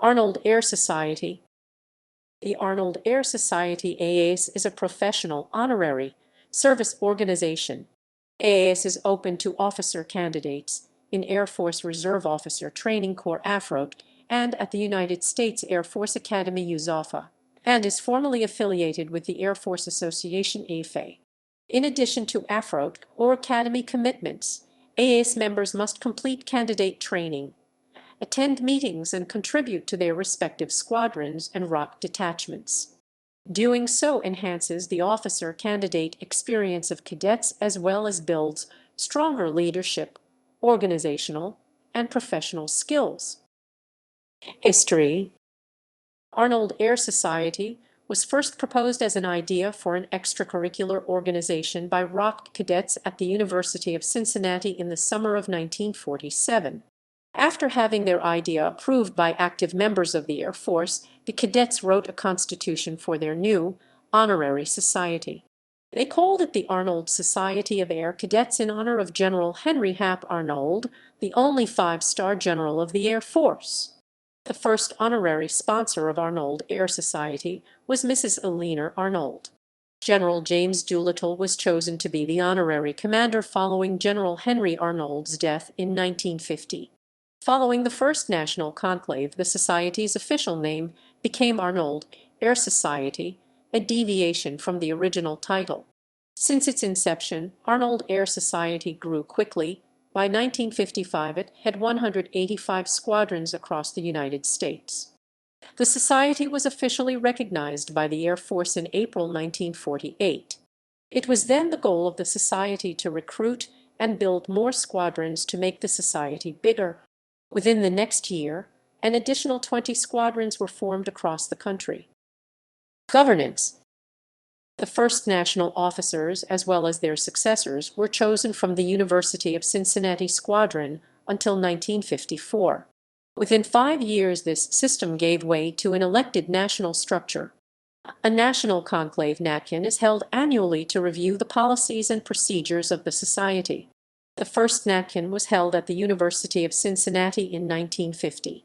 Arnold Air Society. The Arnold Air Society AAS is a professional honorary service organization. AAS is open to officer candidates in Air Force Reserve Officer Training Corps AFROT and at the United States Air Force Academy USAFA, and is formally affiliated with the Air Force Association AFA. In addition to AFROT or Academy commitments, AAS members must complete candidate training, attend meetings, and contribute to their respective squadrons and ROC detachments. Doing so enhances the officer-candidate experience of cadets as well as builds stronger leadership, organizational, and professional skills. History. Arnold Air Society was first proposed as an idea for an extracurricular organization by ROC cadets at the University of Cincinnati in the summer of 1947. After having their idea approved by active members of the Air Force, the cadets wrote a constitution for their new honorary society. They called it the Arnold Society of Air Cadets in honor of General Henry Hap Arnold, the only five-star general of the Air Force. The first honorary sponsor of Arnold Air Society was Mrs. Eleanor Arnold. General James Doolittle was chosen to be the honorary commander following General Henry Arnold's death in 1950. Following the first national conclave, the Society's official name became Arnold Air Society, a deviation from the original title. Since its inception, Arnold Air Society grew quickly. By 1955, it had 185 squadrons across the United States. The Society was officially recognized by the Air Force in April 1948. It was then the goal of the Society to recruit and build more squadrons to make the Society bigger. Within the next year, an additional 20 squadrons were formed across the country. Governance. The first national officers, as well as their successors, were chosen from the University of Cincinnati Squadron until 1954. Within 5 years, this system gave way to an elected national structure. A national conclave NATCN is held annually to review the policies and procedures of the Society. The first NATCN was held at the University of Cincinnati in 1950.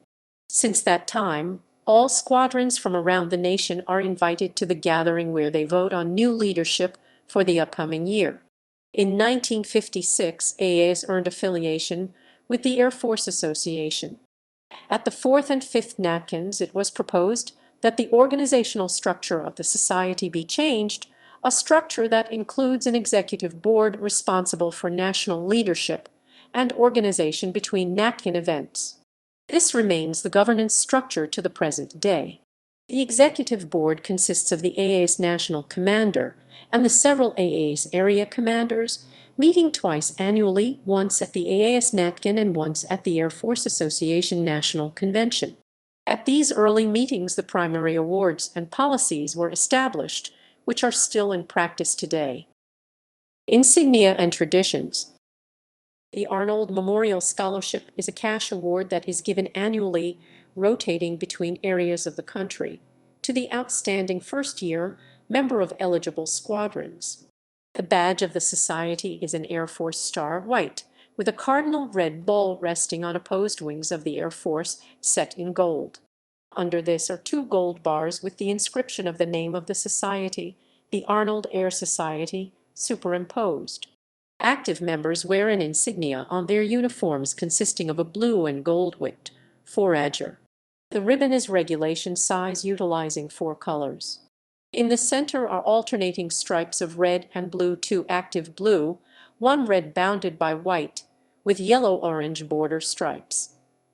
Since that time, all squadrons from around the nation are invited to the gathering where they vote on new leadership for the upcoming year. In 1956, AAS earned affiliation with the Air Force Association. At the fourth and fifth NATCNs, it was proposed that the organizational structure of the Society be changed, a structure that includes an executive board responsible for national leadership and organization between NATCN events. This remains the governance structure to the present day. The executive board consists of the AAS national commander and the several AAS area commanders, meeting twice annually, once at the AAS NATCN and once at the Air Force Association National Convention. At these early meetings, the primary awards and policies were established, which are still in practice today. Insignia and Traditions. The Arnold Memorial Scholarship is a cash award that is given annually, rotating between areas of the country, to the outstanding first-year member of eligible squadrons. The badge of the Society is an Air Force Star white, with a cardinal red ball resting on opposed wings of the Air Force set in gold. Under this are 2 gold bars with the inscription of the name of the Society, the Arnold Air Society, superimposed. Active members wear an insignia on their uniforms consisting of a blue and gold-wicked four-edger. The ribbon is regulation size utilizing 4 colors. In the center are alternating stripes of red and blue, 2 active blue, 1 red bounded by white, with yellow-orange border stripes.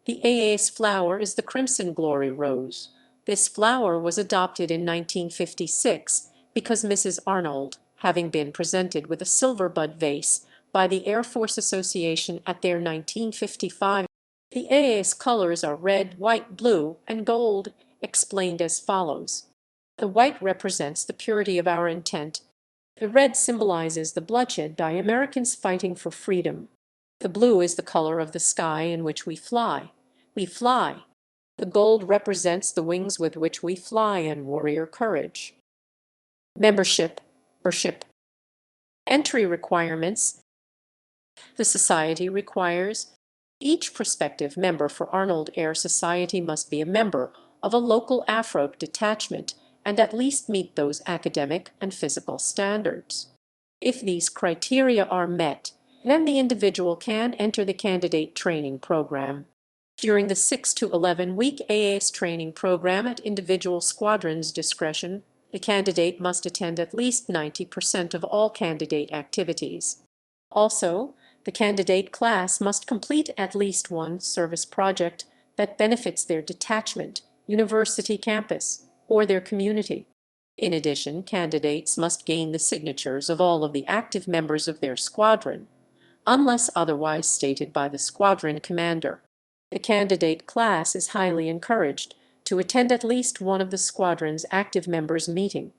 The AAS flower is the Crimson Glory Rose. This flower was adopted in 1956 because Mrs. Arnold, having been presented with a silver bud vase by the Air Force Association at their 1955. The AAS colors are red, white, blue, and gold, explained as follows. The white represents the purity of our intent. The red symbolizes the bloodshed by Americans fighting for freedom. The blue is the color of the sky in which we fly. We fly. The gold represents the wings with which we fly and warrior courage. Membership. Entry requirements. The Society requires Each prospective member for Arnold Air Society must be a member of a local AFRO detachment and at least meet those academic and physical standards. If these criteria are met, then the individual can enter the candidate training program. During the 6 to 11-week AAS training program at individual squadron's discretion, the candidate must attend at least 90% of all candidate activities. Also, the candidate class must complete at least one service project that benefits their detachment, university campus, or their community. In addition, candidates must gain the signatures of all of the active members of their squadron, unless otherwise stated by the squadron commander. The candidate class is highly encouraged to attend at least one of the squadron's active members' meeting.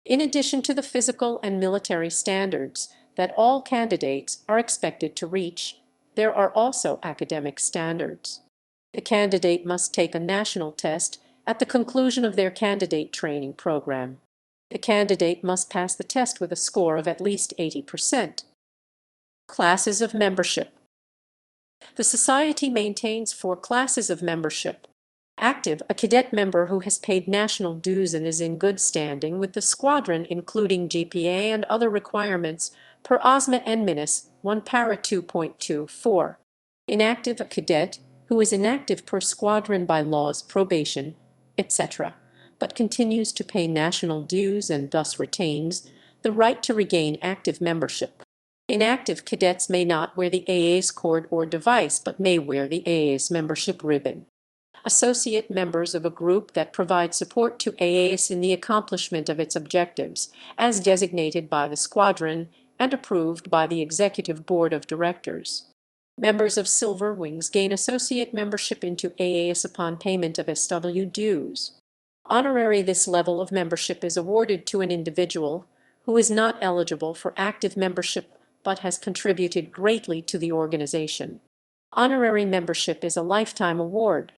In addition to the physical and military standards that all candidates are expected to reach, there are also academic standards. The candidate must take a national test at the conclusion of their candidate training program. The candidate must pass the test with a score of at least 80%. Classes of membership. The Society maintains 4 classes of membership. Active, a cadet member who has paid national dues and is in good standing with the squadron, including GPA and other requirements per OSMA and MINUS 1 Para 2.24. Inactive, a cadet who is inactive per squadron by laws, probation, etc., but continues to pay national dues and thus retains the right to regain active membership. Inactive cadets may not wear the AA's cord or device, but may wear the AA's membership ribbon. Associate members of a group that provide support to AAS in the accomplishment of its objectives, as designated by the squadron and approved by the Executive Board of Directors. Members of Silver Wings gain associate membership into AAS upon payment of SW dues. Honorary, this level of membership is awarded to an individual who is not eligible for active membership but has contributed greatly to the organization. Honorary membership is a lifetime award.